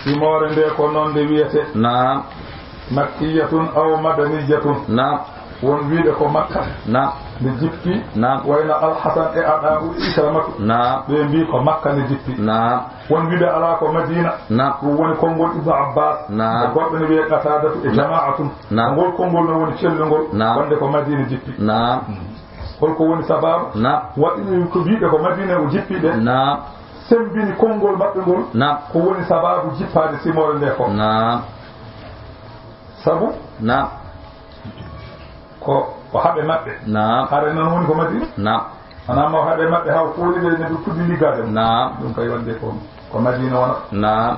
simore nde ko noon nde wiyete نعم makkiyatun aw madaniyatun نعم won wiide ko makka نعم nde jippi نعم wayno alhasan e aɗaɓu islamatu نعم ɓe mbi ko makka nde jippi نعم won wiide ala ko madina نعم ɗum woni konngol ibnu abbas نعم e goɗɗo ne wiye qatadatu e jama'atun نعم ngol konngol no woni cellugol نعم wonde ko madina jippi نعم holko woni sababu نعم waɗini ko wiiɓe ko madina o jippi ɗe نعم sembini konngol maɓɓe ngol نعم ko woni sababu jippade simore nde ko نعم sabu نعم ko haɓe maɓɓe نعم hare noon woni ko madina نعم anama haɓe maɓɓe haw fuuɗiɗe ne puɗɗi liggade نعم ɗum kay wonde ko madina wona نعم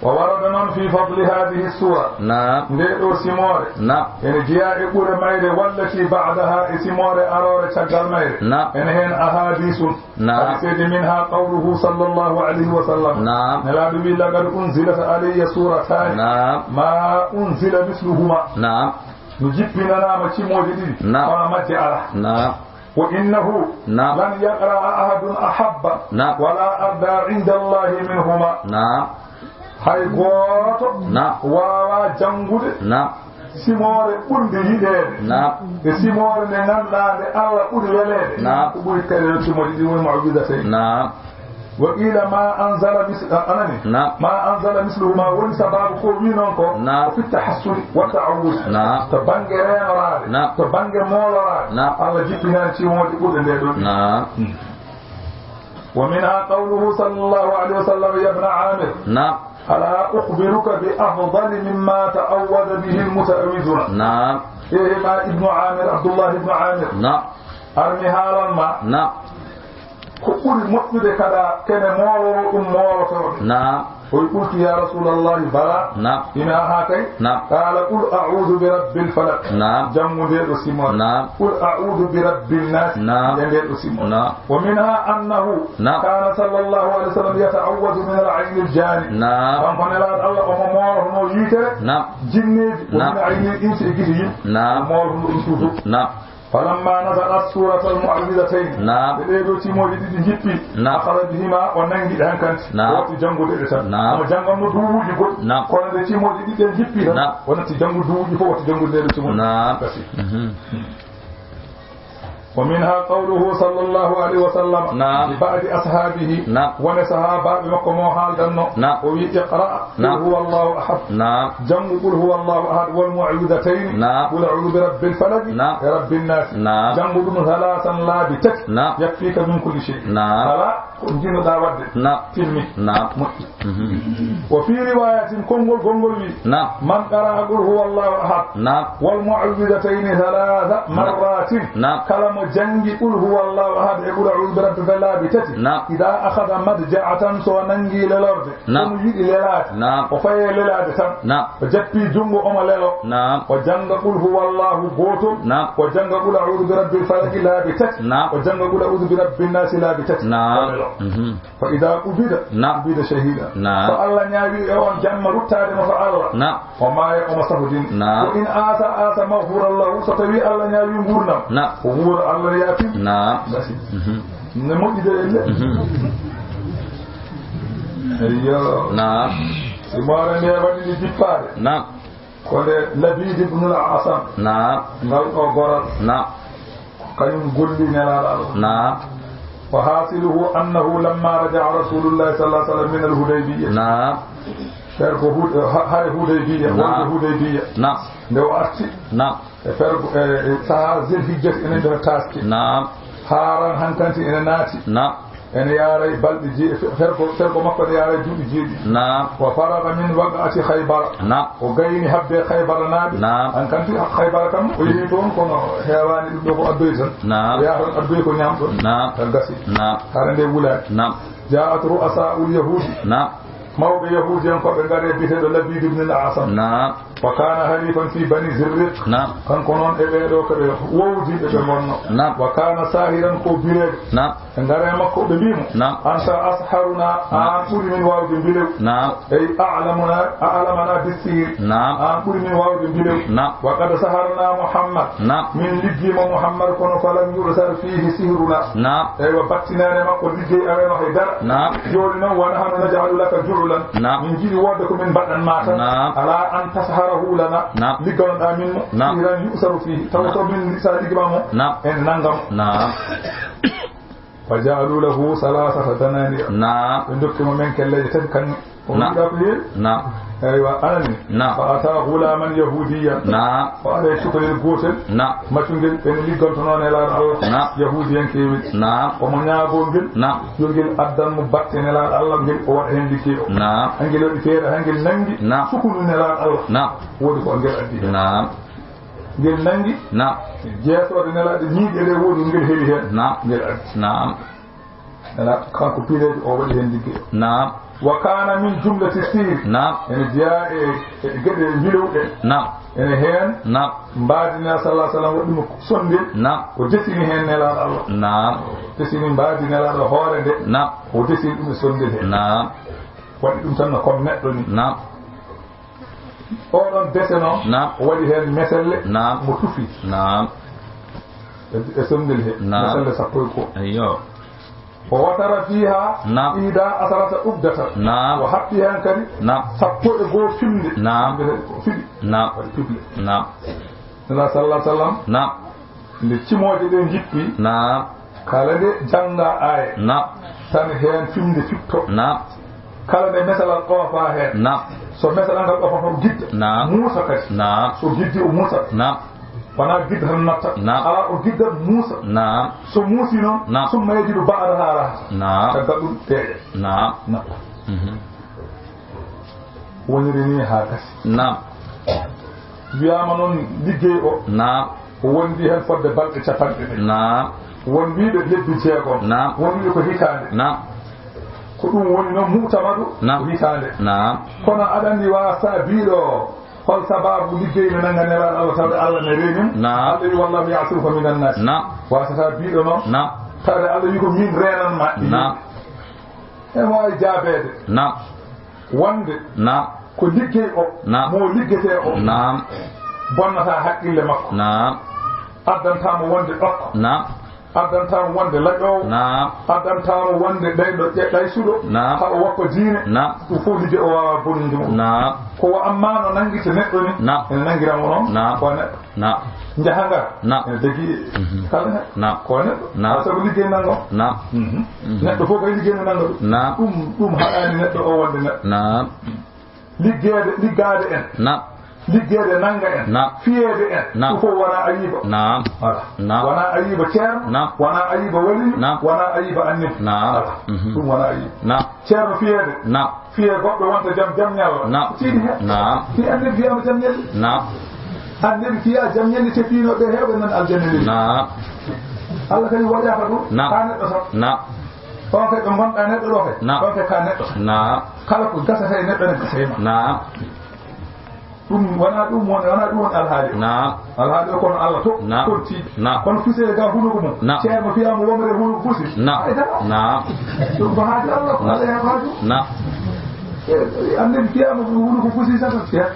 وورد من في فضل هذه السورة نعم ندو سيمور نعم يعني جاء يقول مير والتي بعدها سيمور أرور تشغل مير نعم إن هن أحاديث نعم حديث منها قوله صلى الله عليه وسلم نعم نلا بي لقد أنزلت علي سورتان نعم ما أنزل مثلهما نعم نجيبنا نام تشمود دي نعم فما جعله نعم وإنه نعم لن يقرأ أحد أحب نعم ولا أرضى عند الله منهما نعم hay gooto waawa jangude simore ɓurde yiɗeede e simore nde ngannduɗaa nde Allah ɓuri weleede ko ɓuri kadi simori ɗi woni mawjudatayn wa qila ma anzala anani ma anzala misluhuma woni sababu ko wi noon ko o fi tahassuni wa ta'awud to bange reenoraade to bange mooloraade Allah jippinaani simore ɓurde nde ɗon ومنها قوله صلى الله عليه وسلم يا ابن عامر ألا أخبرك بأفضل مما تأوذ به المتأوذون إيه ما ابن عامر عبد الله بن عامر أرمي هالا ما كل مؤمن كذا كان مولو مولو وقلت يا رسول الله بلى إن هاتي قال قل أعوذ برب الفلق جم دير سيمون قل أعوذ برب الناس دير سيمون ومنها أنه كان صلى الله عليه وسلم يتعوذ من العين الجاني فمن لا الله أمامه نو يتر جنيد ومن عين الإنس إجريم أمامه فلما نزلت سورة المعوذتين بدأوا تيمولي دي جيبي أخذ بهما وننجي هنكنت وقت جنگو دي رسان أما جنگو ندوجي قد كون دي تيمولي دي جيبي وننتي جنگو دوجي فوقت جنگو دي رسان ومنها قوله صلى الله عليه وسلم لبعض أصحابه ونسحابا بمقامه حال دنو ويقرأ قل هو الله أحد جمع قل هو الله أحد والمعوذتين قل أعوذ برب الفلق رب الناس جمع قل ثلاثا لا بتك يكفيك من كل شيء فلا كنجين داود تلمي وفي رواية كونغول من قرأ قل هو الله أحد والمعوذتين ثلاث مرات كلام جنجي قل هو الله أحد يقول أعوذ برب الفلق بتك إذا أخذ مدجعة سوى ننجي للأرض ونجي للات وفي للات وجبي جنب أم للو وجنگ قل هو الله بوتو وجنگ قل أعوذ برب الفلق لا بتك وجنگ قل أعوذ برب الناس لا بتك فإذا قبض شهيدا فالله نيابي أوان جمع رتاد مفعل وما يقوم صفدين وإن آسى مغفور الله ستوي الله نيابي مغورنا ومغور الله يأتي بس نمجد إلا أيوه سمارا نيابي لجفار كوني لبيد بن العاصم نلقى غرر كيوم قلي نلال وحاصله أنه لما رجع رسول الله صلى الله عليه وسلم من الهديبية فرق هديبية والهديبية لو أرتي فرق سهازل هجت إن ده تاسكي هاران هنكنتي إن ناتي en yaray balɗe ferko makko ɗe yaray duuɓi jeeɗi wa faraga min waqati haybara o gayni habbe haybara naaɓe an kanti haybara kam o yehi toon kono heewani ɗum ɗo ko addoy tan o yaha toon addoy ko ñamɗon tan gasi hara nde wulaaki jaat ru'asa'ul yahudi mawɓe yahudi en koɓe ngari biteɗo labid ibn al-asam wa kana halifan fi bani zirriq kanko noon e ɓeeɗo koɓe wowdiɓe ɓe gonno wa kana sahiran ko bileɗo e ngare makko ɓe mbimo anta asharuna an ɓuri min wawde mbilew ey a'lamana bisihir an ɓuri min wawde mbilew wa qad saharna muhammad min liggima muhammad kono falam yursal fihi sihruna ey wa battinane makko liggey aweno haydara joni noon wona hano naj'alu laka ju'lan rasulan min jiɗi wodde ko min mbaɗan ma tan ala an tasharahu lana ligganoɗa min mo iran yusaru fihi taw to min sa liggimamo en nangam fa ja'alu lahu salasata dananira ɓe dokkimo men kelleje tati kan o wiɗa ko heewi aywa anani fa ata gulaman yahudiyan o aɗa cukalel gotel maccungel ɓene ligganto noon e laaɗo Allah yahudiyan kewi omo ñaagol ngel yo ngel addanmo batte nelaaɗo Allah ngel o waɗa hen liggey o hangel waɗi feere hangel nangi sukunu nelaaɗo Allah woodi ko ngel addi ngel nangi jeesode nelaaɗo ñiiƴe ɗe woodi ngel heewi hen ngel addi ala kanko piirejo o waɗi hen liggey o wa kana min jumlati sir ene jeeya e geɗe njilowɗe ene heen mbaadina sallah sallam waɗimo sondel o desini heen nelaaɗo Allah desini mbaadi nelaaɗo hoore nde o desini ɗum e sondel heen waɗi ɗum tan no comme neɗɗo ni oɗon dese noon o waɗi heen meselle mo tufi e sondel heen meselle sappo e goho o watara fiha ida asarata ubdata o haɓɓi hen kadi sappo e goo fimde fiɗi waɗi pible nela sallah sallam nde cimoje ɗe jippi kala nde janga aya tan hen fimde fitto kala nde mesalal ɗoofa hen so mesalal ngal ɗofa to gidda muusa kadi so giddi o muusa wona gidda tan natta ala o gidda muusa so muusi noon summa yajidu ba'da harata tagga ɗum deeƴe nappa woniri ni ha gasi wiyama noon liggey o wondi hen fodde balɗe capanɗe ɗe won wiɓe lebbi jeegom won wiɓe ko hitande ko ɗum woni noon mutamadu ko hitande kono aɗa andi wasa biɗo hol sababu liggey no nanga nelaaɗo Allah tawde Allah ne reenim Allah wi wallahu ya'siruka minan nas wasata biɗo noon tawde Allah wi ko min renanma e wawi jaabede wonde ko liggey o mo liggete o bonnata haqqille makko addantamo wonde ɗokko addantamo wonde laƴowo addantamo wonde ɗayɗo ɗaysuɗo ha o wakko diine ɗum fof ligge o wawa bonnude mum ko amma no nanguite neɗɗo ni ene nangiramo noon ko neɗɗo jahangar ene degui kala neɗɗo ko neɗɗo sabu liggey nango neɗɗo fof kay liggey no nanga ɗum haɗani neɗɗo o wonde neɗɗo liggade en liggede nanga en fiyede en ɗum fof wona ayiba voilà wona ayiba ceerno wona ayiba wali wona ayiba annabi ɗum wona ayiba ceerno fiyede fiye goɗɗo wonta jam ñalla tiiɗi he fi annabi fiyama jam ñalli annabi fiya jam ñalli te fiinoɓe heewɓe nan aljanna leli Allah kadi waɗata ɗum ha neɗɗo tan on kay ɓe gonɗa neɗɗo ɗo kay on kay ka neɗɗo kala ko gasata e neɗɗo ne gasayma ɗum wona ɗum won alhaali alhaali o kono Allah to kon tiiɗi kono fusee ga hunuko mum ceerno fiyama womre hunuko fusi ɗum ko haaji Allah ko Allah hen haaju annabi fiyama hunuko fusi satan fiya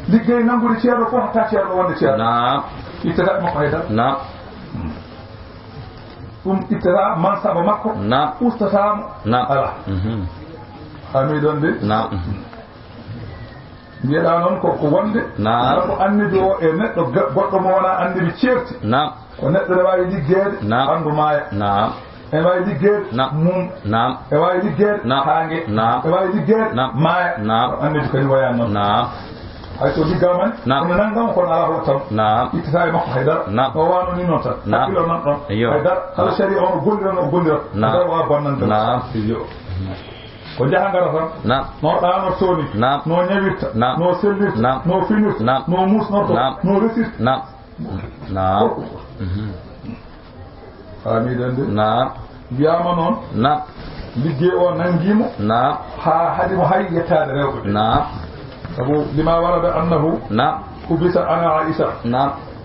liggey nangude ceerno fof hatta ceerno wonde ceerno ittata makko haydara ɗum ittata mansaba makko ustatamo ala hami ɗon de mbiyeɗa noon ko wonde ko annabi o e neɗɗo goɗɗo mo wona annabi ceerti ko neɗɗo ne wawi liggede ɓandu maaya ene wawi liggede mum e wawi liggede haangue e wawi liggede maaya annabi kadi waya noon hay so liggama ni kono nanggam kono ala ho tan ittata e makko haydara o wano ni noon tan hakkilo nan ɗon haydara kala sharia on o golliran o gollirat haydara wawa bonnande ko jahangara tan no ɗanortoni no ñawirta no sellirta no finirta no musnorto no resirta hamiɗen de wiyama noon liggey o nanguimo ha haɗimo hay yettade rewɓe sabu lima warada annahu ubisa ana aisha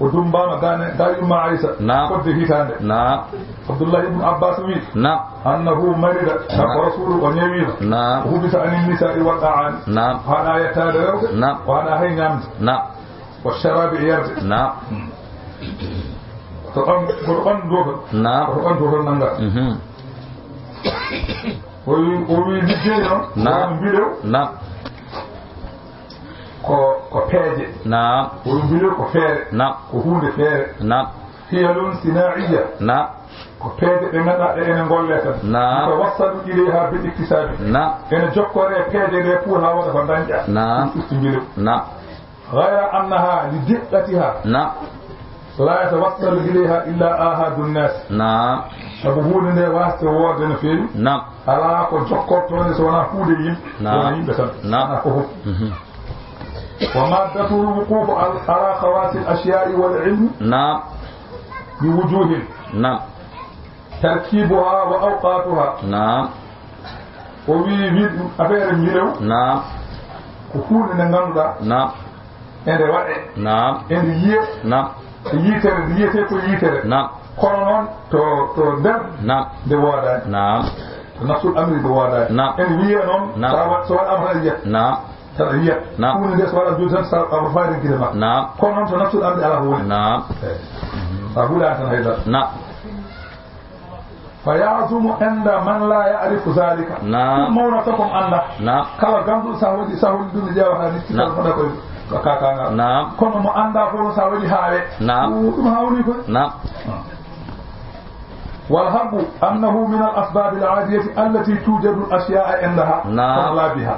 o dumbama ga yumma aisha kodde hitande abdullah ibn abbas wi annahu marida ko rasulu o ñewino o hubisa anin nisa'i wa ta'ani haɗa yettade rewɓe o haɗa hay ñamde o sharabi e yarde to ɗon koto ɓandu ɗo ton koto ɓandu ton nanga o wi liggéey noon mbiɗew nam ko peeje nam o wi mbiɗew ko feere nam ko hunde feere nam hiyalun sinaiya nam ko peeje ɗe ganduɗa ɗe ene golle tan ko wassadu ilayha bil iktisabi ene jokkore peeje ɗe pour ha waɗa ko dañƴa usti mbiɗew غير أنها لدقتها لا يتوصل إليها إلا آهاد الناس أبوه لنا واسط وادنا فيه على أكو جوكور توني سوانا فودي ومادة الوقوف على خواص الأشياء والعلم بوجوه تركيبها وأوقاتها وفي أفير ميرو كفول نغندا ende waɗe ende yiye yitere nde yiyete ko yitere kono noon to nder nde woodani to nafsul amri nde woodani ende wiye noon so waɗama tan yiyat taɗa yiyat hunde nde so waɗa joni tan saɗa fayidenkide ma kono noon to nafsul amri ala ko woni sa huulani tan haydara فيعظم عند من لا يعرف ذلك مونا تكم أندا كلا غامدو ساودي ساودي دون جاوا هاني كلا كاكا كون مو أندا فلو ساودي هاوي دum هاوني كو والحق أنه من الأسباب العادية التي توجد الأشياء عندها فلا بها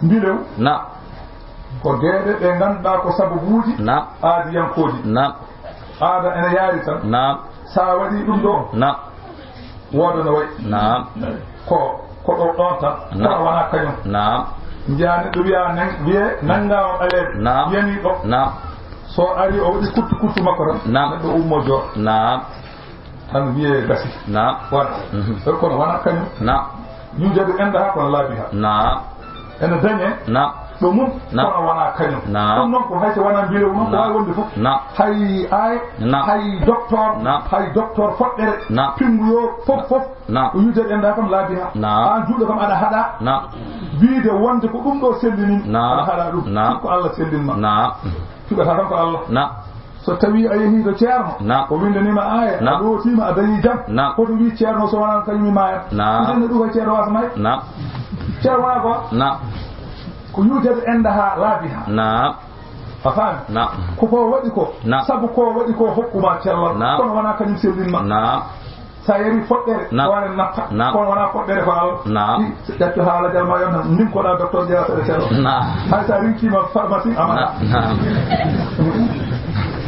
بلو ko deede be ganda ko sababuuji aadiyankoji aada ene yaari tan sa wadi dum do woodana way ko ɗo ɗon tan kono wona kañum jani ɗo wiya wiye nangama ɓaleɓe yani ɗo so ari o waɗi kuttu makko tan neɗɗo ummo jo tan wiye gasi waɗa kono wona kañum ñujade enda ha kono laabi ha ene dañe ɗo mum kono wona kañum ɗum noon ko hayso wona mbilew noon ko wawi wonde fof hay ay hay docteur foɗɗere pinguyo fof o yujade enda kam laabi ha an juuɗo kam aɗa haɗa wiide wonde ko ɗum ɗo sellinin aɗa haɗa ɗum ko Allah sellinma tuɓata tan ko Allah so tawi a yehi to ceerno o windanima aya a ɗotima a dañi jam koto wi ceerno so wona kañumi maya ɗenne ɗum koye ceerno wasa may ceerno wona ko ko yujade enda ha laabi ha a faami ko waɗi ko sabu ko waɗi ko hokkuma cellal kono wona kañum sellinma sa yeri foɗɗere wane natta kono wona foɗɗere ko Allah ƴetto haala jalma yon tan ndinkoɗa docteur jeeya seɗe ceerno hay sa rinkima pharmacie amana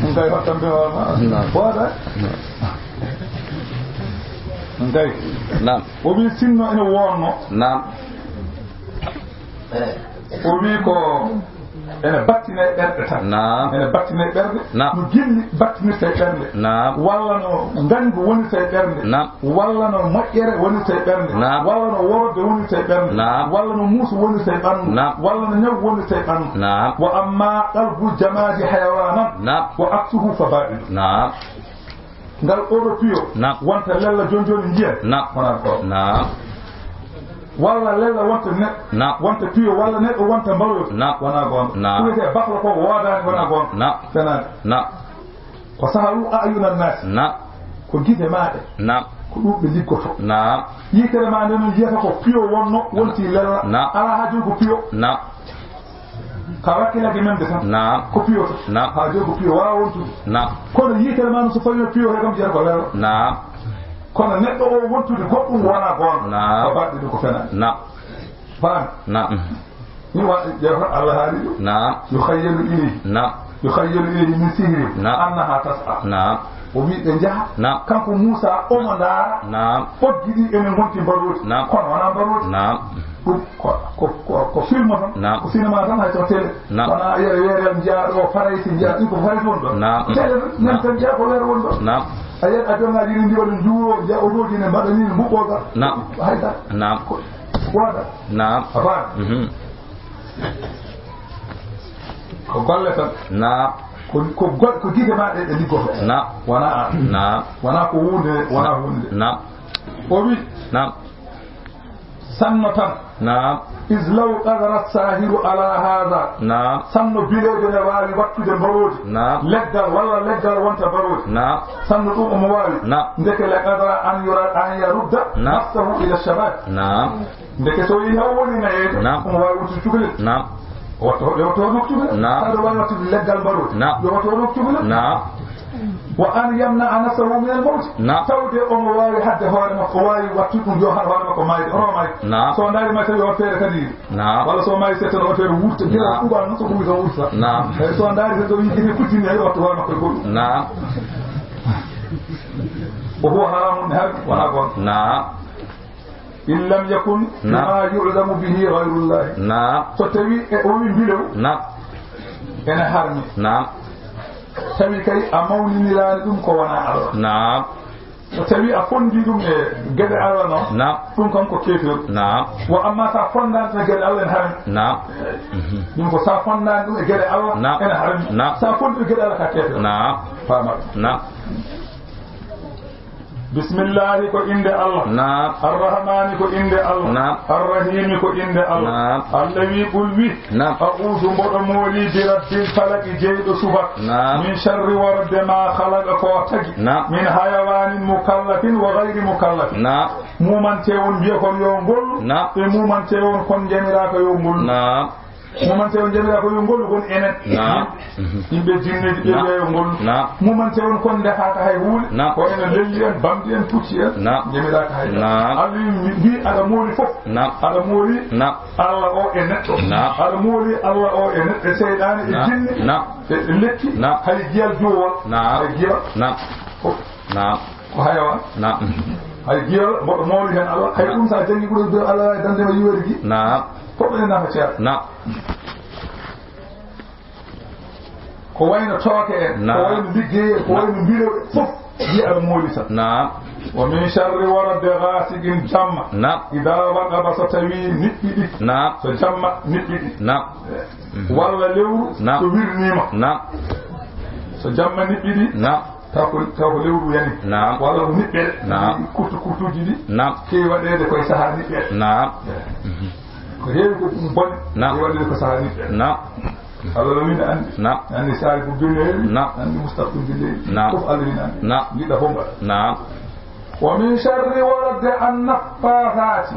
ɗum kay hottan ɓe wama waɗa ɗum kay o wi sinno ene wonno o wi ko ene battine ɓerɗe tan ene battine ɓerɗe no gilli battinirte ɓernde walla no nganngu wonirte ɓernde walla no moƴƴere wonirte ɓernde walla no worode wonirte ɓernde walla no muusu wonirte ɓanndu walla no ñaw wonirte ɓanndu wa amma qalbu jamaadi hayawanan wa aksuhu fa baɗiɗu ngal oɗo piyo wonta lella joni njiyen wona ko walla lella wonta wonta piyo walla neɗɗo wonta mbaroyo wona gonga wiyete bakla ko woodani wona gonga fenade ko saharu ayuna nnas ko guide maɗe ko ɗum ɓe liggoto yitere ma nde no yiyata ko piyo wonno wonti lella ala ha joni ko piyo ka wakkilake memde tan ko piyo tan ha joni ko piyo wawa wontude kono yitere ma no so fawi piyo he kam jiyata ko lella kono neɗɗo o wontude goɗɗum wona gonga ko baɗɗe ɗum ko fena faami ni waɗa ƴewta Allah haali ɗum yukhayyalu ilayhi min sihri annaha tas'a o wi ɓe jaha kanko Moussa omo ndaara ɓoggi ɗi enen gonti mbarodi kono wona mbarodi ɗum ko film tan ko cinéma tan hay to télé wona yere weerel jiya ɗo faraysi jiya ɗum ko faray won ɗo télé nen tan jiya ko weere won ɗo a yiyat a jongaji ɗi mbiyoɗen juuro jiya o roodi ne mbaɗa ni mbuɓɓoga hayta waɗa a faami ko golle tan ko guide maɗe ɗe liggoto wona an wona ko hunde wona hunde o wi sanno tan نعم إذ لو قدر الساهر على هذا نعم سمو بلاد نوالي وقت برود نعم لقدر والله لقدر وانت برود نعم سمو موالي نعم ذلك لقدر أن يرد نفسه إلى الشباب نعم ذلك سوي أولي نعيد نعم موالي وتشكل نعم نعم هذا والله لقدر برود نعم نعم وأن يمنع نفسه من الموت نعم تودي أموالي حتى هو المقوالي وتكون جوهر هو المقوالي نعم سو ناري ما تيجي وفير كدير نعم ولا سو ما يستر وفير وورت جرا كوبا نسو كوبا وورت نعم سو ناري سو يجي كوتين أي وقت هو المقوالي نعم وهو حرام هذا ونقول نعم إن لم يكن ما يعلم به غير الله نعم فتوي أمين بلو نعم أنا حرمي نعم tawi kay a mawninilaani ɗum ko wona Allah naam so tawi a fondi ɗum e geɗe Allah noon naam ɗum kam ko keefol naam wo amma sa fondani ɗum e geɗe Allah ene harmi naam ɗum ko sa fondani ɗum e geɗe Allah ene harmi naam sa fondi ɗum geɗe Allah ka keefol naam famat naam بسم الله كو إند الله نعم الرحمن كو إند الله نعم الرحيم كو إند الله نعم الذي قل به نعم أعوذ بمولي برب الفلك جيد سبك نعم من شر ورد ما خلق كوتك نعم من حيوان مكلف وغير مكلف نعم مومن تيون بيكون يومبول نعم مومن تيون كون جنراك يومبول نعم mumante on jabira ko yongol gon enen yimbe jinneji be yongol mumante on kon defata hay wul ko enen lelli en bamdi en pucci en jabira ka hay alli bi ada moli fof ada moli Allah o en netto ada moli Allah o en netto seydani e jinni e lekki hay jiyal jowol hay jiyal ko haywa hay jiyal mo moli hen Allah hay dum sa jangi ko do Allah dande ma yiwergi fof ene nafa ceer ko wayno tooke en ko wayno liggey ko wayno mbiro fof yi aɗa moolita wa min charri warade ghasigin jamma ida waqaba so tawi niɗɗiɗi so jamma niɗɗiɗi walla lewru so wirnima so jamma niɗɗiɗi taw ko lewru yani walla ko niɓɓeɗe kurtuji ɗi kewi waɗede koye saaha niɓɓeɗe ko heewi ko ɗum bone e waɗede ko saha niɓɓe Allah min andi andi saari ko bileeri andi mustaqbil bileeri fof Allah min andi jiɗɗa fof mbaɗa wa min charri warade annaffathati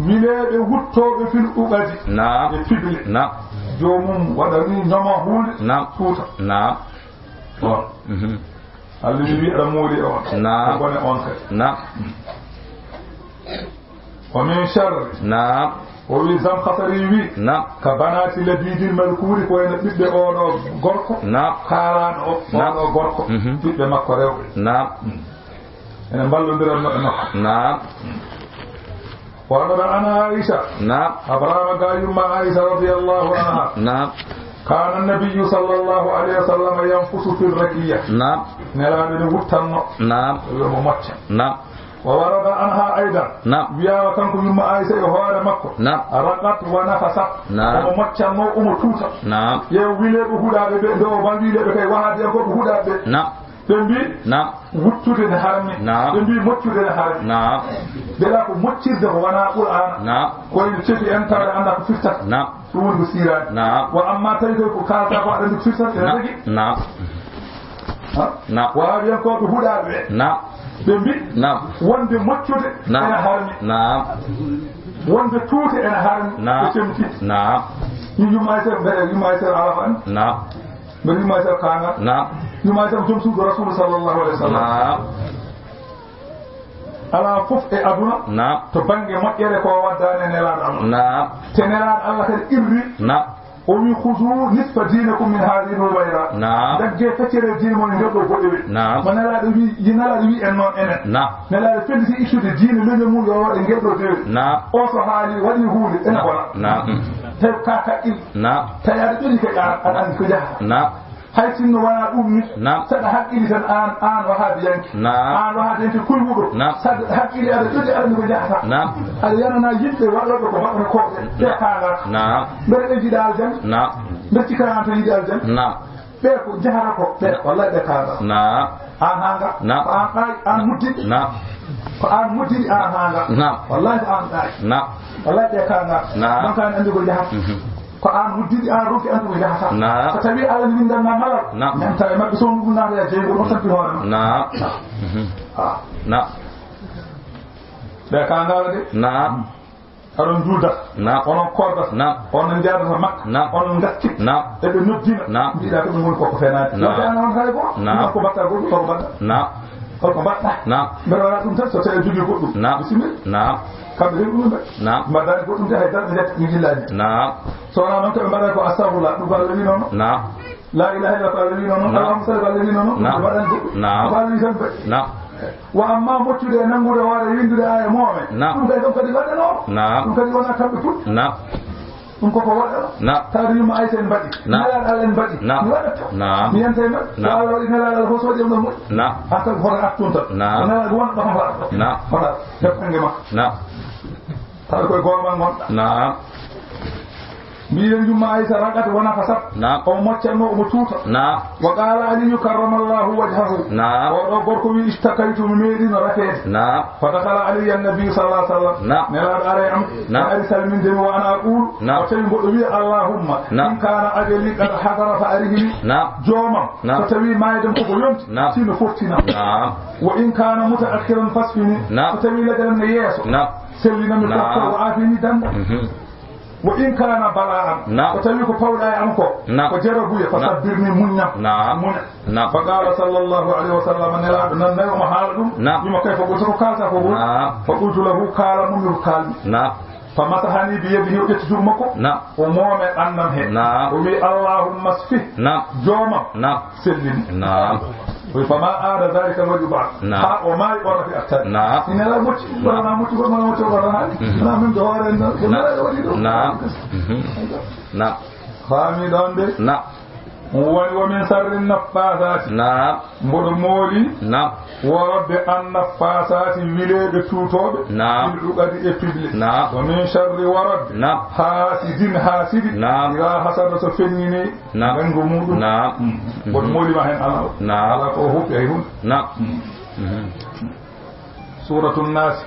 wileɓe wuttoɓe fil uɓadi e fible jomum waɗa ni ñama hunde tuuta on Allah mi wiɗa mooli e on ko bone on kadi ومن شر وي زم خطري وي كبنات لبيد المذكور كو en bibbe odo gorko karan o gorko bibbe makko rewbe en ballondiran no وعن عائشة أبرام قايم عائشة رضي الله عنها كان النبي صلى الله عليه وسلم ينفس في الركية نلان وطن يوم وورد عنها أيضا بيا وكان كل عائشة يهوار مكة رقت ونفست وممتشا نو توتا يويل بهودا بدو بانديل بكاي واحد يكو بهودا be tembi wuttude ne harmi tembi moccude ne harmi bela ko moccirde ko wana qur'an ko en cefi en tawde anda ko firtat dum woni sirani wa amma tawi ko kalta ko anda ko firtat e regi wa biya ko hudabe tembi wonde moccude ene harmi wonde tuute ene harmi ko temti yumayse bere yumayse alafan bari yumayse kana yumayse jom suudu rasul sallallahu alaihi wasallam ala fof e aduna to bange moƴƴere ko waddane nelaaɗo Allah te nelaaɗo Allah kadi irri o wi khudu nisfa dinakum min hadhihi al-bayra dagge feccere diine mon ngeddo godde wi ma nelaaɗo wi yinalaaɗo wi en non enen nelaaɗo felliti ittude diine leñol mum yo waɗe ngeddo dewi o so haali waɗi huunde ene bona taw kaka il tayaade ɓeri ke aɗa andi ko jaha hay sinno wana ɗum ni saɗa haqqili tan an wahaabi yanki an wahaabi yanki kulmuɗo saɗa haqqili aɗa ƴoƴi aɗa ko jahata aɗa yanana yimɓe waɗoɓe ko maɓɓe koɓe ɓe kaalata mbeɗa ɓe jiɗa aljan mbeɗ cikkana an tan yiɗi aljan be ko jahara ko be wallahi be kaga an hanga an muddidi ko an muddidi an hanga wallahi an dai wallahi be kaga man kan andi ko jahara ko an muddidi an roki an ko jahara ko tawi ala min dan malal nan tawi mabbe so ndu na ya jeego do sabbi hoore be kaga de aron julda onon korda onon jaadata makka onon gatti eɓe noddina mbiɗa ko ɗum woni koko fenade noddana on hay go ko mbatta goɗɗum koko mbaɗɗa holko mbaɗɗa mbeɗa waɗa ɗum tan so tawi jogui goɗɗum bisimilla kamɓe heɓi ɗum ɓe mbaɗani goɗɗum de hay darɓe jetta jillaji so wona noon koɓe mbaɗa ko astahfirullah ɗum ko Allah wi noon la ilaha illa ko Allah wi noon allahumma salli ko Allah wi noon ɓe mbaɗani goɗɗum ko Allah wi tan ɓe wa amma moccude e nangude hoore windude aya moome ɗum kadi ɗum kadi waɗanoo ɗum kadi wona kamɓe tut ɗum koko waɗano taade yumma aysa en mbaɗi nelaɗo Allah en mbaɗi mi waɗata mi yanta e maɓɓe so Allah waɗi nelaɗo Allah fof so waɗi ɗum moƴƴi han kadi hoto attunta nelaɗo wonɗo kam waɗata hoɗa heɓɓange ma taade koye goormal gonɗa mbiyen jumma aysa ragata wona ka sab o moccanno omo tuuta wa qala aliyu karramallahu wajhahu oɗo gorko wi istakaytu mi meeɗino rafede fa dakala aliya annabiyu sallah sallam nelaɗo are am ari salmindemi wa ana aqul o tawi goɗɗo wi allahumma in kana ajali qad hadara fa arihimi joomam so tawi maydem koko yonti sino foftinam wa in kana mutaakhiran fasfini so tawi leɗelam ne yeeso sellinami kokko o afini danda wo in kana bala'an ko tawi ko pawɗa e am ko jarabuye fa sabbirni muññam muna fa qala sallallahu alayhi wa sallam nelaɗo nan nayi omo haala ɗum wima kayfa ɓolta ko kalta ko woni fa qultu lahu kaala mummi ko kalmi fa masahani bi yadihi o ƴetti juɗo makko o moome annam he o wi allahumma sfih joomam sellini fama aada dalika alwaju ba'd ha o maayi o rafi attad ina la mucci wala mucci ko mana mucci wala hali na min do hore no na wadi do fami don de woni wo min sarri naffasati mboɗo mooli wo rabbe an naffasati wileɓe tuutoɓe ɗuɗuɗadi e pible wo min sharri warabbe hasidin hasidi ira hasada so fennini ɓengo muɗum mboɗo moolima hen ala ko huppi hay hunde suratu nnasi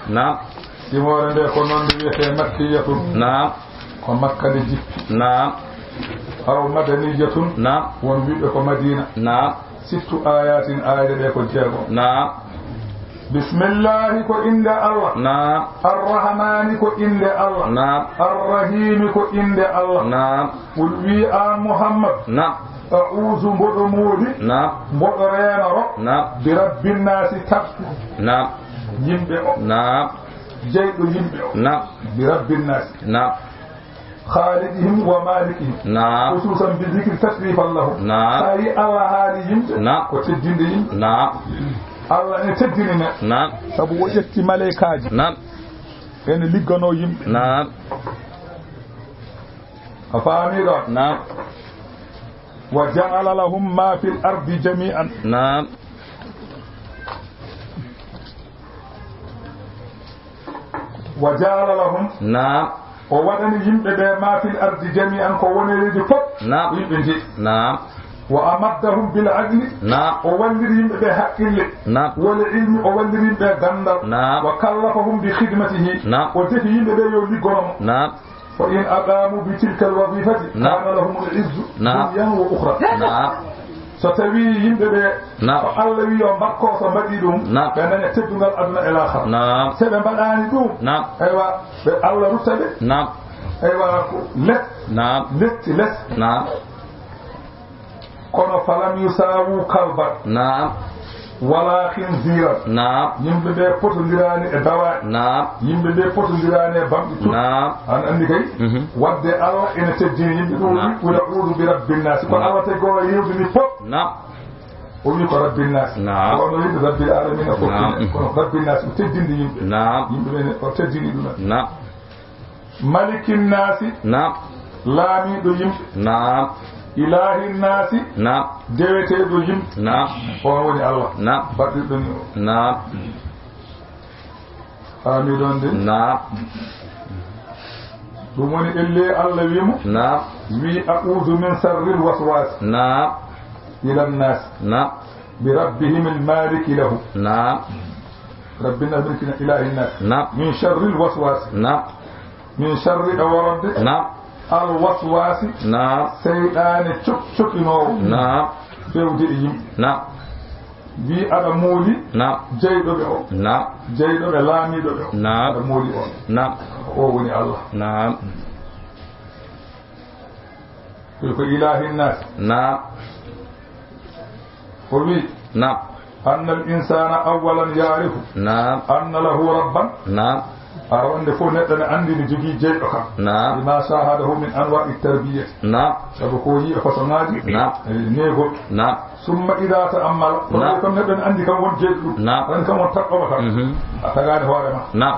simore nde ko noon nde wiyete makkiyatun ko makka nde jippi aw madaniyatun won wiɓe ko madina sittu ayatin ayde ɗe ko jeego bismillahi ko inde Allah arrahmani ko inde Allah arrahimi ko inde Allah qul wi an muhammad a'udhu mboɗo moodi mboɗo renoro bi rabbin nasi tabtu yimɓe o jeyɗo yimɓe o bi rabbin nasi خالدهم ومالكهم خصوصا بذكر تشريفا لهم ساي الله هالي يمت وتدين يمت الله ان تدين سبو وجتي ملائكاجي en liggano yimɓe a faami ɗon wa ja'ala lahum ma fil ardi jami'an wa ja'ala lahum o waɗani yimɓe ɓe ma fil ardi jami'an ko wonereji fof yimɓe jeeyi wa amaddahum bil adli o walliri yimɓe ɓe haqqille wal ilmi o walliri yimɓe ɓe gandal wa kallafahum bi khidmatihi o defi yimɓe ɓe yo liggonomo fa in aqamu bi tilka al wazifati kana lahum al izzu dunyan wa ukhra so tawi yimɓe ɓe ko Allah wi yo mbakko so mbaɗi ɗum ɓe daña teddungal aduna e lahara so ɓe mbaɗani ɗum aywa ɓe Allah rutta ɓe aywa ko letti less kono falam yusawu kalban wala khinziran yimɓe ɓe potodirani e dawaɗi yimɓe ɓe potodirani e bamɗi tut an andi kay wadde Allah ene teddini yimɓe ɗum wi a'udhu bi rabbin nas ko Allah tawi gono yewdini fof o wi ko rabbin nas ono yimɓe rabbil alamina fof kono rabbin nas o teddinde yimɓe yimɓe ɓe o teddini ɗumen malikin nasi laamiɗo yimɓe ilahi nasi deweteɗo yimɓe on woni Allah baɗɗirɗo ni o faami ɗon de ɗum woni elle Allah wimo wi a'udhu min sarril waswas إلى الناس نعم بربهم المالك له نعم ربنا ملك إله الناس نعم من شر الوسواس نعم من شر أورد نعم الوسواس نعم سيدان شكنو نعم فيودي نعم بي أنا مولي نعم جيدو بيو نعم جيدو بلامي دو بيو نعم مولي نعم أوني الله نعم في إله الناس نعم وبي نعم أن الإنسان أولا يعرف نعم أن له ربا نعم أرون دفون أن عندي نجي جيدك نعم بما شاهده من أنواع التربية نعم سبقوي فصنادي نعم نيغو نعم ثم إذا تأمل فلكم نبن عندي كم جيد نعم أن كم تقوى أتغاد هو نعم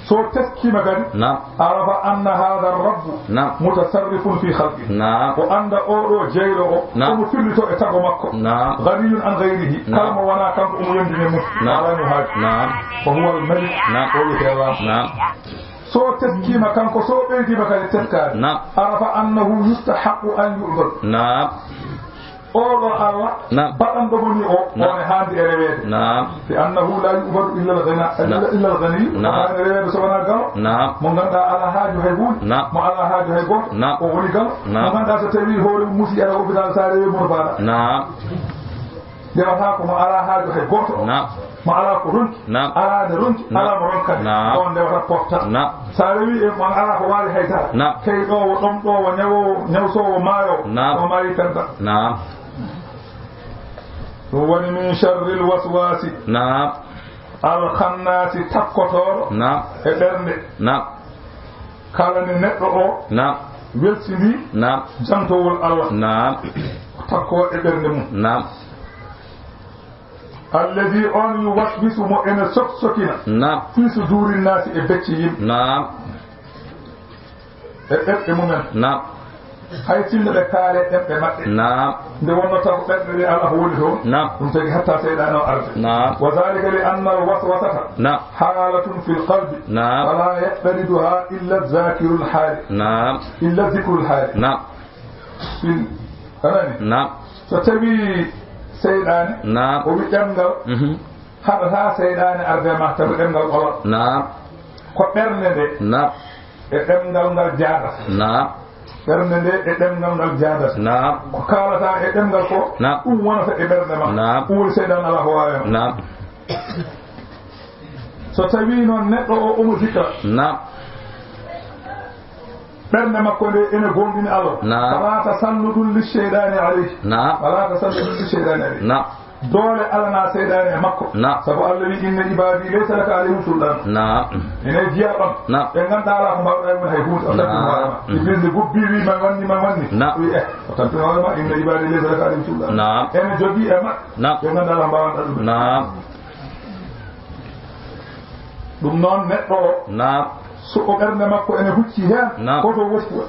سو تسكي مغاني نعم عرف أن هذا الرب نعم متصرف في خلقه نعم وأن أورو جيرو نعم ومفلتو إتاقو مكو نعم غني عن غيره كلمة وانا كم يندي نعم وهو الملك نعم نعم سو تسكي مكان كو سو بيدي مكان تسكار نعم عرف أنه يستحق أن يعبد نعم أورو الله نعم بدن دبني أو هاندي إريد نعم لأنه لا يعبد إلا الغنى إلا الغني نعم إريد سوانا قال نعم من غنى على حاجة هيقول نعم ما على حاجة هيقول نعم وغني قال نعم من غنى ستبي هو المسيح على وبدان ساري مرفانا نعم دewata ko ala haaju hay goto نعم ma ala ko ronki نعم ala de ronki ala mo ronkade نعم on dewata porta نعم sa rewi e man ala ko waali haytara نعم kay ɗo wo ɗon ɗo wo ñawsowo maayo نعم o mari kanta نعم ɗum woni min sharril waswasi نعم alkhannasi takkotoɗo نعم e ɓernde نعم kala ni neɗɗo o نعم weltidi نعم jantowol Allah نعم takko e ɓernde mum نعم الذي أن يوسوس مؤمن سكسكنا نعم في صدور الناس إبتشيهم نعم إبتمومن نعم هاي تيند بكالة إبتمات نعم دوانا تفقد لي على هوله نعم نتجي حتى سيدنا أرض نعم وذلك لأن الوسوسة نعم حالة في القلب نعم ولا يقتردها إلا الذاكر الحال نعم إلا ذكر الحال نعم في نعم فتبي سيدنا نعم وبيتمغل هذا سيدنا أرض ما تبغمغل الله نعم كبرنا ده نعم إتمغل جادة نعم ɓernde e ɗemgal ngal jaadata نعم ko kaalata e ɗemgal ko نعم ɗum wonata e ɓernde ma نعم woni seydan ala ko wawema نعم so tawi noon neɗɗo o omo zikra نعم ɓernde makko nde ene gonɗini Allah wala tasalluɗum lisseydani aleyhi نعم wala tasalluɗum lisseydani aleyhi نعم doole alana seydani e makko sabu Allah wi inna ibadi laysa laka alayhim sultan نعم ene jiya ɗon ɓe ganda ala ko mbawɗa e mun hay hunde o tampino hoorema iblisde gubbi wi man wanni wi o tampino hoorema inna ibadi laysa laka alayhim sultan ene jogui e maɓɓe ɓe ganda ala mbawanɗa ɗum ɗum noon neɗɗo o so o ɓernde makko ene hucci hen koto woppu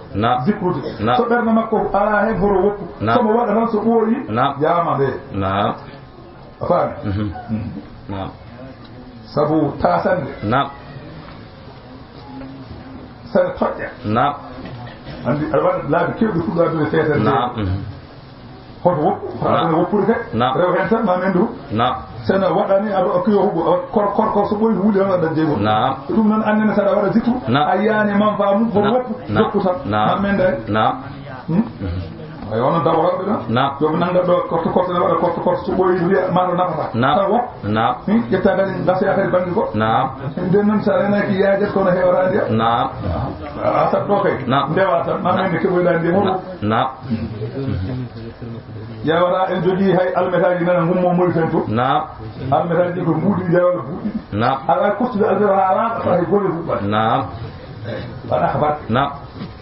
zikrude so ɓernde makko ala hen hoto woppu somo waɗa tan so ɓooyi yama nde a faami sabu tasande sene toƴƴa andi aɗa waɗa laabi kewɗi fuɗɗo addude feetere hoto woppu ene woppude kay rew hen tan ma mendu sene waɗani aɗa kiyo huɓo korko so ɓoyi huuli tan waɗa jeygol ɗum noon annene saɗa waɗa zikru a yiyani man famu hoto woppu jokku tan ma mendani ay wono daw rewɓe ɗon yoɓe nanga ɗo korto korto ne waɗa korto korto so ɓoyi wiya maɗo nafata tan wop ƴetta kadi gasa kadi banggue go nden noon sa renaki yaajet kono hewata ndiya a sat ɗo kay ndewa tan ma mende keɓoyɗa ndi hoto yawata en jogui hay almetaji nana gummo Mauritanie to almetaji ɗi ko mbuuɗi jawala buuɗi aɗa kostude almeta ha laaɓa ta hay golle huɓɓat waɗa habat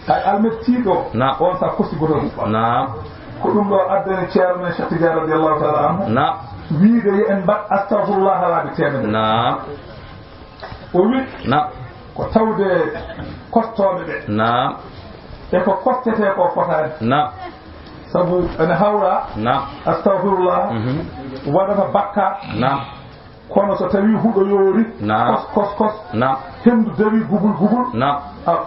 hay almet tiiɗo on sa kosti goto huɓɓa ko ɗum ɗo addani ceerno men Cheikh Tidiane radiallahu taala anhu wiide yo en mbat astahfirullah laaɓe temedde o wi ko tawde kostoɓe ɓe e ko kostete ko fotani sabu ene hawra astahfirullah waɗata bakka kono so tawi huɗo yoori kos hendu dawi gugul na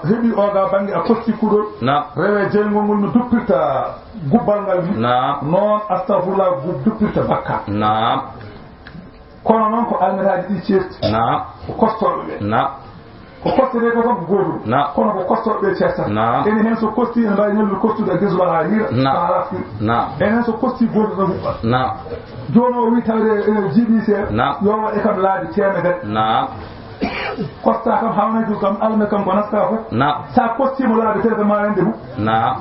hebi oga bangi a kosti kudol na rewe jengol ngol no duppirta gubbal ngal ni na non astaghfirullah duppirta bakka na kono non ko almiraji di certi na ko kostobe na ko kostede ko ko godu na kono ko kostobe certa na ene hen so kosti en bay nyol kostuda gezu wala hira na enen so kosti godu do hubba na jono wi tawde jibi se yo e kam laabi temede na kosta kam hawnaju kam alme kam ko nasta ko na sa kosti mo laabi temede ma rende bu na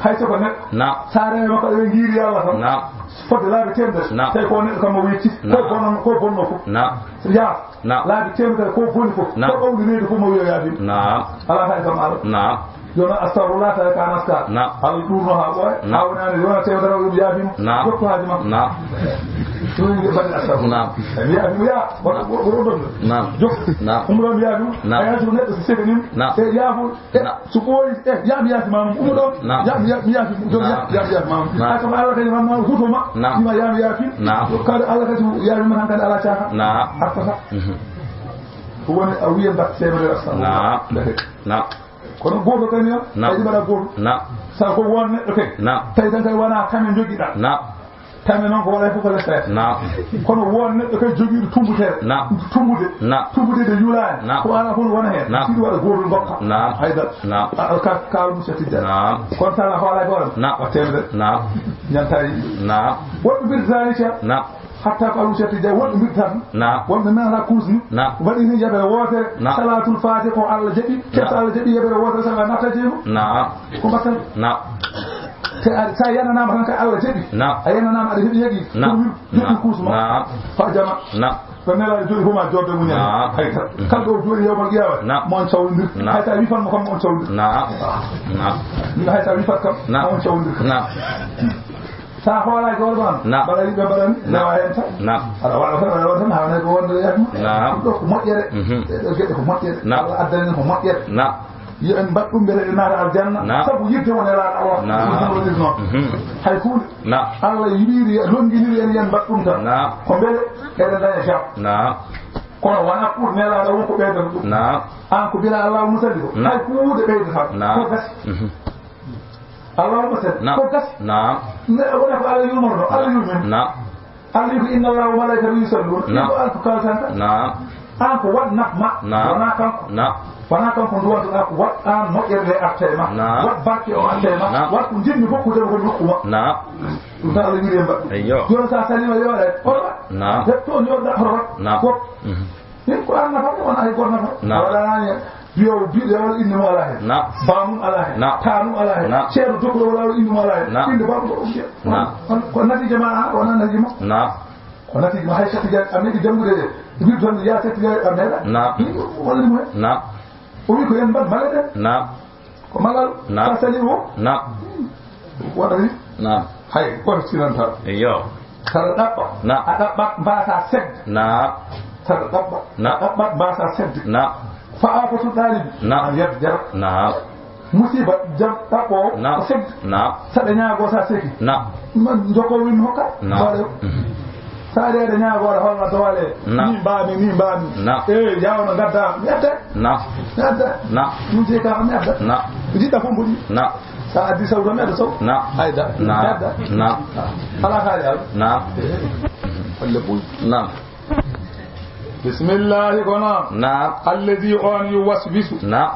hayso ko nek na sare ma ko e ngiri yalla kam na fodde laabi temede tay ko nek kam mo witti ko bonno ko na ya na laabi temede ko boni ko ko awdi needi ko mo wiyo yaadi na ala hay kam ala na yona astaghfirullah ta ka naska na al durno ha boy awna ni yona temede rawu yaadi na ko haji ma na ni bani astaghfirullah ya ya bo na jok na umro yaadu ayatu ne to sebe nim e yaafu su ko ya mam umro ya do ya mam aka ma ala kay mam hutuma ni ma ya fi ka ala kay ya mam kan ala cha na akasa woni a wiya bat sebe astaghfirullah na kono goto kan yo ay bara goto na sa ko wonne okay na tay tan kay wana kamen jogida na tamen non ko wala fu ko la fess na kono wonne do kay jogido tumbutere na tumbude de yulani ko ala hol wona hen ci wala goto ngokka na hayda na ka ka musa tidda na kon tala hola bolam na o tembe na nyantay na wonbe bir zalika na hatta ko musa tidda wonbe bir tan na wonbe na kuzni na wadi ni jabe wote salatul fatih ko Allah jabi ketta Allah jabi yabe wote sala nata jemu na ko batal na sa yana nama tan ka Allah jabi ayana nama ade hebi yegi na kusma na fa jama na fanela jodi huma jodde munya hayta kaldo jodi yowal giyawa mon sawndir hayta wi fan mo kam mon sawndir na hayta wi fat kam mon sawndir na sa hola gorban bala yibe balan na wayenta ala wala tan hawana ko wonde yakma do ko mojjere do ko mojjere Allah addani ko mojjere yo en baddum bere naata aljanna sabu yidde wona la Allah hay kun Allah yiri longini en yan baddum tan ko bele eden daña jam kono wana pour nela la ko beedal an ko bila Allah musadi ko hay kuude beedal ko gas Allah musadi ko gas ne wona ko Allah yumorno Allah yumen Allah ko inna Allah wa malaikatahu yusalluna ko alko kaltanta an ko wadna ma wana kanko wana kanko duwata ko wat an moƴƴere artema wat bakke o artema wat ko jinni bokku de ko lukkuma ɗum tan Allah wiiri e mbaɗɗu joni sa salima yoore horma hetto ñoɗɗa horma ko hin ko an nafa wona hay goto nafa waɗanani biyowo biɗe wala inde mo ala hen bamum ala hen tanum ala hen ceeɗo dokkuɗo wala inde mo ala hen inde bamum ko ɗum ko natija ma wona natija ma ko natija ma hay satija a meɗi jangude de wir ton ya satija a meeɗa wallimo hen o wi ko yen mbad malade ko malal sa sali o waɗani hay goto silanta saɗa ɗaɓɓa a ɗaɓɓat mbasa sedde saɗa ɗaɓɓat mbasa sedde fa'a ko ɗalibi a yeb jara musiba jam ɗaɓɓo o sedde saɗa ñaago sa seki joko win hokka baɗe saɗede ñaagoɗe holno dowale ni mbami e yawno gadda mi adda ɗum jeey ka mi adda jiɗɗa fof mboɗi sa addi sawdo mi adda saw ayda mi adda ala haali ala alle ɓoy bismillahi kono alladi on yuwaswisu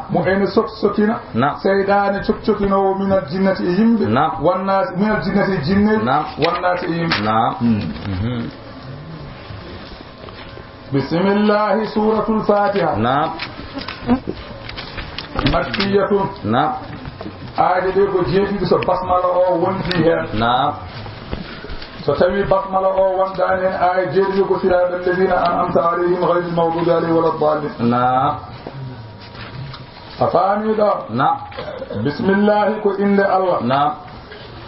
mo ene sokina seyɗane cokkinowo minal jinnati e yimɓe wonnati minal jinnati e jinneji wonnati e yimɓe bismillahi suratul fatiha makkiyatun aaje ɗe ko jeeɗiɗi so basmala o wondi hen so tawi basmala o wondani hen aya jeeɗiɗi ko siraɗa alladina an'amta alayhim ghayril maghdubi alayhim wala ddallin a faami ɗo bismillahi ko inde Allah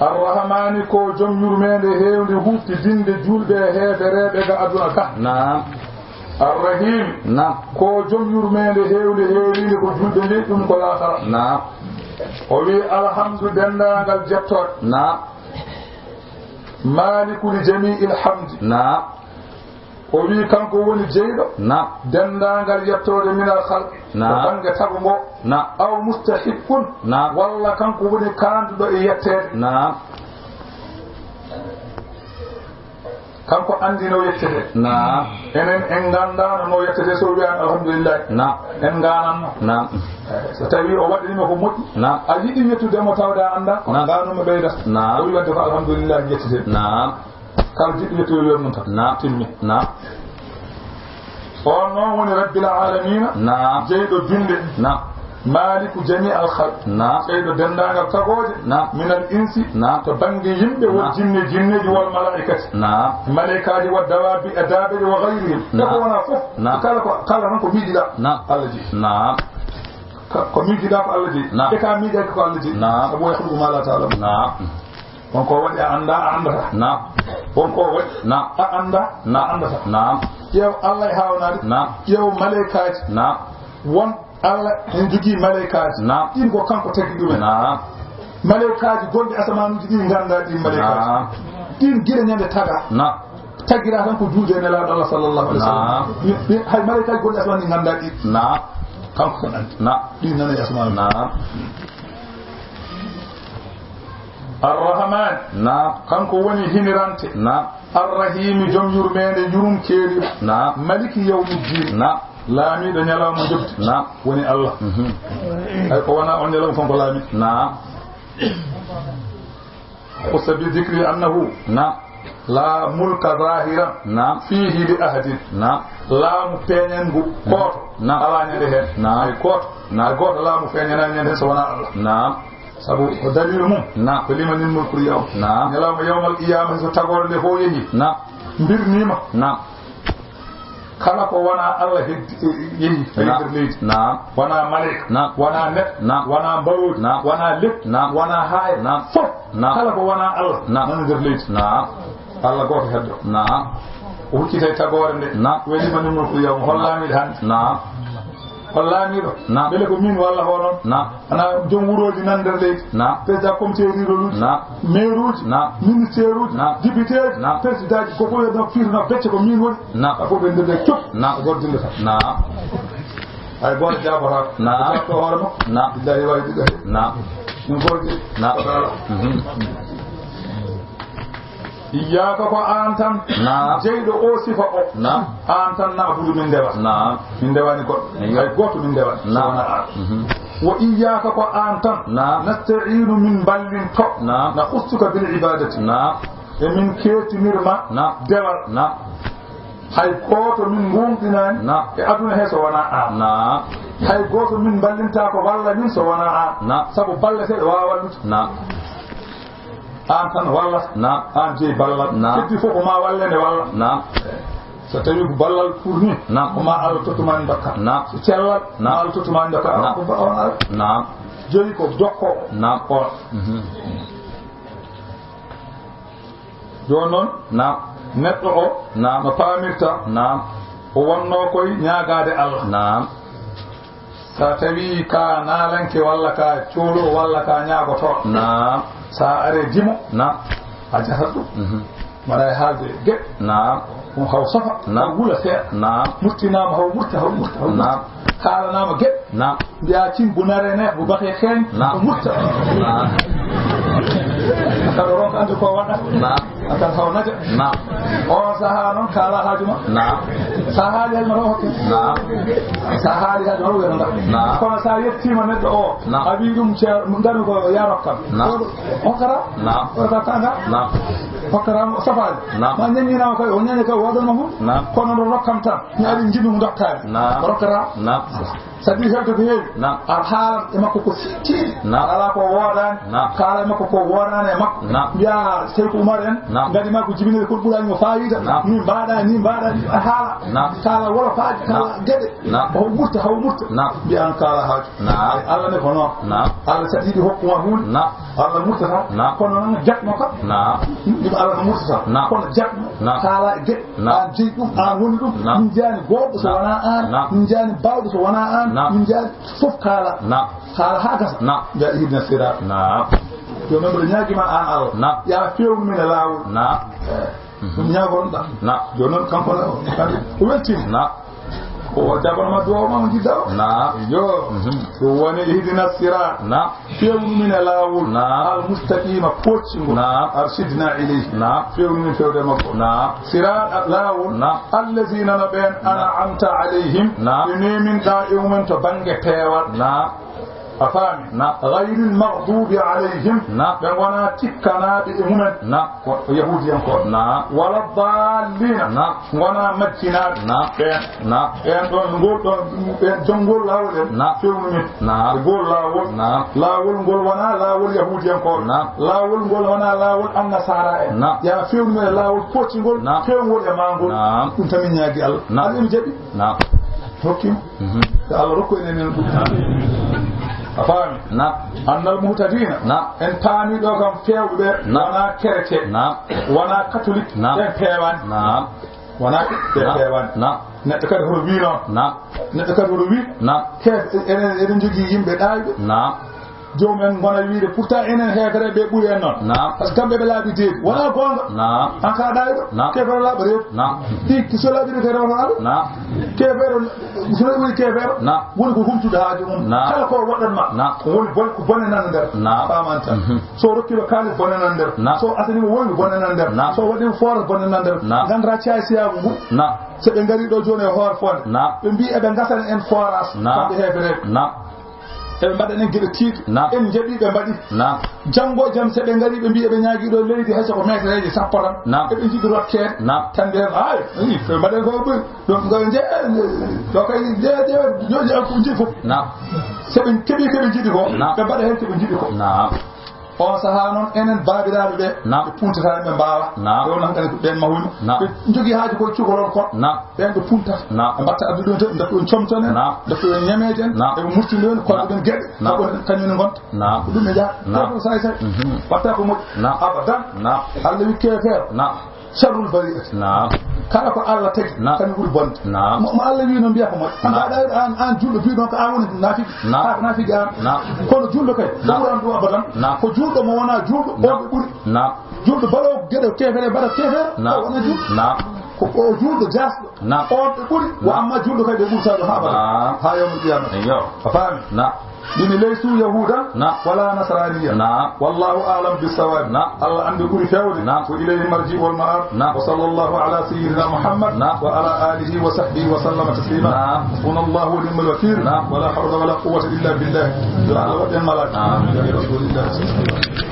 arrahmani ko joom yurmede hewde huftidinde julɓe heeɓereɓe ga aduna ka arrahim ko joom yurmede hewde heeride ko julɓe nde ɗum ko laakara o wi alhamdu dendagal jettoɗe malikul jami'il hamdi o wi kanko woni jeyɗo dendaangal yettode minal halqi ko bange tagu ngo aw mustahiqqun walla kanko woni kaanduɗo e yettede kanko andi no yettete enen en gandano no yettete so wiyan alhamdulillah en gananno so tawi o waɗanima ko moƴƴi a yiɗi yettudemo tawda anda ko ganuma ɓeydat o wi wadde ko alhamdulillah yettete kala jiɗɗo yettoyo wiyon noon tan timmi on noon woni rabbil alamina jeyɗo binde maliku jami al khalq jeyɗo dendagal tagoje min al insi to bange yimɓe wol jinneji wol malaikati malaikaji wa dawabi e daɓeje wa gayrihim eko wona fof kala tan ko miijiɗa Allah ji ko miijiɗa ko Allah ji e ka miijaki ko Allah ji sabu yahlugu ma la ta'lamu wonko waɗi a anda a andata wonko waɗi a anda a andata ƴeew Allah e hawnade ƴeew malaikaji won Allah en jogii malaikaji ɗin ko kanko tagi ɗumen malaikaji gonɗi asamanuji ɗi ganda ɗin malaikaji ɗin guila ñande taga tagira tan ko juude e nelaɗo Allah sallllahu alih w sallam hay malaikaji gonɗi asamanu ɗi ganda ɗi kanko tan andi ɗin nana e asamanuji arrahman kanko woni hinirante arrahimi joom yurmede jurum keeri maliki yawmiddin laamiɗo ñalawma jobdi woni Allah hay ko wona on ñalawma fonko laami hussa bi dicri annahu la mulka zahiran fihi li ahadin laamu feeñengu gooto ala ñande heen hay gooto laamu feeñanani ñande heen so wona Allah sabu ko dalilu mum ko limanin mulkul yaw ñalawma yawmal qiyamah so tagore nde fof yeehi mbirnima kala ko wona Allah yeehi nder leydi wona malaika wona net wona mbawdi wona leppi wona haaya fof kala ko wona Allah nana nder leydi Allah goto heddo o huccita tagore nde welima ni mulkul yaw hollamiɗo hande hollamiɗo beele ko min walla honon ana joom wuroji nan nder leydi président comité ruraloji maire uji ministére uji député ji président ji ko fof no firno becce ko min woni a fof ɓe nderde cop goto dillata hay goto jabata ko hoore makko billahi wawi ɗiɗo he ɗum gorje iyaka ko an tan jeyɗo o sifa o an tan naabudu min ndewat min ndewani goɗɗo hay goto min ndewat sowona an wo iyaka ko an tan nasta'inu min ballin to na ustuka bil ibadati e min keetinirma dewal hay goto min gonɗinani e aduna he so wona an hay goto min ballinta ko walla min so wona an saabu balleteɗo wawa wallude an tan walla an jeeyi ballal heddi fof ko ma wallende walla so tawi ko ballal fourni ko ma Allah tottumani dokka so cellal ma Allah tottumani dokka ko on ala joni ko dokko on joni noon neɗɗo o no paamirta o wonno koye ñaagade Allah sa tawi ka naalanke walla ka coolo walla ka ñaagoto sa are jimo a jahat ɗum mbaɗa e haalde geɗe ɗum haw safa haw wula seeɗa murtinama haw murta kaalanama geɗe mbiya cimbunare ne mo bake feeñ ko mutta akaɗo ronko andi ko waɗa akan haw naja on saaha noon kaala haajuma sa haali haajuma to hokke sa haali haajuma to wiyata kono sa yettima neɗɗo o a wi ɗum ngari ko yarokkam hokkata wata tanga hokkatam safaji ma ñañinama koye o ñañi koye woɗonma fof kono ɗo rokkam tan mi ari jiɗum dokkani rokkata sadi hewde ko heewi a haalan e makko ko fittiɗi ala ko woɗani kaala e makko ko woɗani e makko mbiya Seydou Oumar en gadi makko jibinede kono ɓuranimo fayida ni mbaɗani haala kaala wolofaji kaala gueɗe haw murta mbiyan kaala haaju Allah ne ko noon Allah saɗiɗi hokkuma hunde Allah murtata kono noon jatmo kam ɗum Allah no murtata kono jatmo kaala e gueɗe an jeeyi ɗum an woni ɗum min jani goɗɗo so wona an min jani bawɗo so wona an min jani fof kaala ha gasa mbiya hidna siraɗ joni noon mbiɗa ñaguima an Allah ya fewnu min e lawol ɗum ñagoronɗa joni noon kanko o weltima o jabanma duwawma o jidda o yo ɗum woni ihdina sirat fewnumin e laawol almustaqima poccingol arsidna ilayhi fewnumin fewde makko sirat laawol allazina no ɓen an'amta alayhim ɓe neminɗa e mumen to banggue peewal a faami gayril maghdubi alayhim ɓe wona tikkanaɓe e mumen yahudiyankoɓe wala dallina wona majjinaɓe ɓen ɗon ngol ɗon ɓen jonngol laawol en fewnumin e gol laawol ngol wona laawol yahudiyankoɓe laawol ngol wona laawol annasara en ya fewnumin e laawol poccingol fewngol e mangol ɗum tamin ñaagui Allah Allah emi jaɓi hokkima so Allah rokku enen ɗum a faami annal muhtadina en paami ɗo kam fewɓe wona chrétien wona catholique ɓen peewani wona ɓe peewani neɗɗo kadi hoto wi noon neɗɗo kadi hoto wi eɗen jogui yimɓe ɗayɓe jomumen gona wiide pourtant enen heefere ɓe ɓuuri en noon par ce que kamɓe ɓe laaɓi deedi wona gonga an ka ɗayɗo kefere laaɓa reedu ɗi so laaɓiri ke rewto Allah kefere sono woni kefere woni ko humtude haaju mum kala ko waɗanma woni ko bone nan nder famanta so rokkima kalis bone nan nder so asanima woyni bone nan nder so waɗima force bone nan nder gandata caay siyagu ngu so ɓe ngari ɗo joni e hoore fonde ɓe mbi eɓe gasana en forage kamɓe heefereɓe eɓe mbaɗanen geɗe tiiɗe en jaɓi ɓe mbaɗi janggo e jaam seɓe ngari ɓe mbi eɓe ñaagui ɗo leydi hayso ko métreji sappo tan eɓe jiɗi rokkede tan nden ɓe mbaɗen ko ɓoyi ɗum je ɗo kay ñoƴi ko jiɗi foof seɓe keeɓi keɓe jiɗi ko ɓe mbaɗa hen keɓe jiɗi ko on sahaa noon enen baabiraaɓe ɓe ɓe puntata ɓe mbawa ɗo nankane ko ɓen mahumi ɓe jogui haaji koye cukalon kon ɓen ɓe puntata ɓe mbatta addu ɗon tan dafa ɗon comtonen dafa ɗon ñamejen eɓe murtini ɗon koɗo ɗen gueɗe kañumne gonta ko ɗum ɓe jaa ko say say watta ko moƴƴi abadan Allah wi kefeero sharrul bari'ati kala ko Allah tagi kañum ɓuuri bonde mo Allah wi no mbiya ko moƴƴi an gaɗa an julɗo mbiɗon ko an woni nafiki ha ko nafiki an kono julɗo kay ko ɓuran ɗum abadan ko julɗo mo wona julɗo on ɓe ɓuuri julɗo baɗo gueɗe kefere mbaɗa kefere o wona julɗo ko o julɗo jasɗo on ɓe ɓuuri wo amma julɗo kay ɓe ɓurtaɗo ha abadan ha yawmul qiyama a faami ɗini leysu yahuda wala nasraniya wallahu a'lam bis-sawab Allah andi ɓuuri fewde ko ilayhi marji wal ma'ab wa sallallahu ala sayyidina Muhammad wa ala alihi wa sahbihi wa sallama taslima hasbunallahu wa ni'mal wakeel wala hawla wala quwwata illa billah ala wa malak rasulillah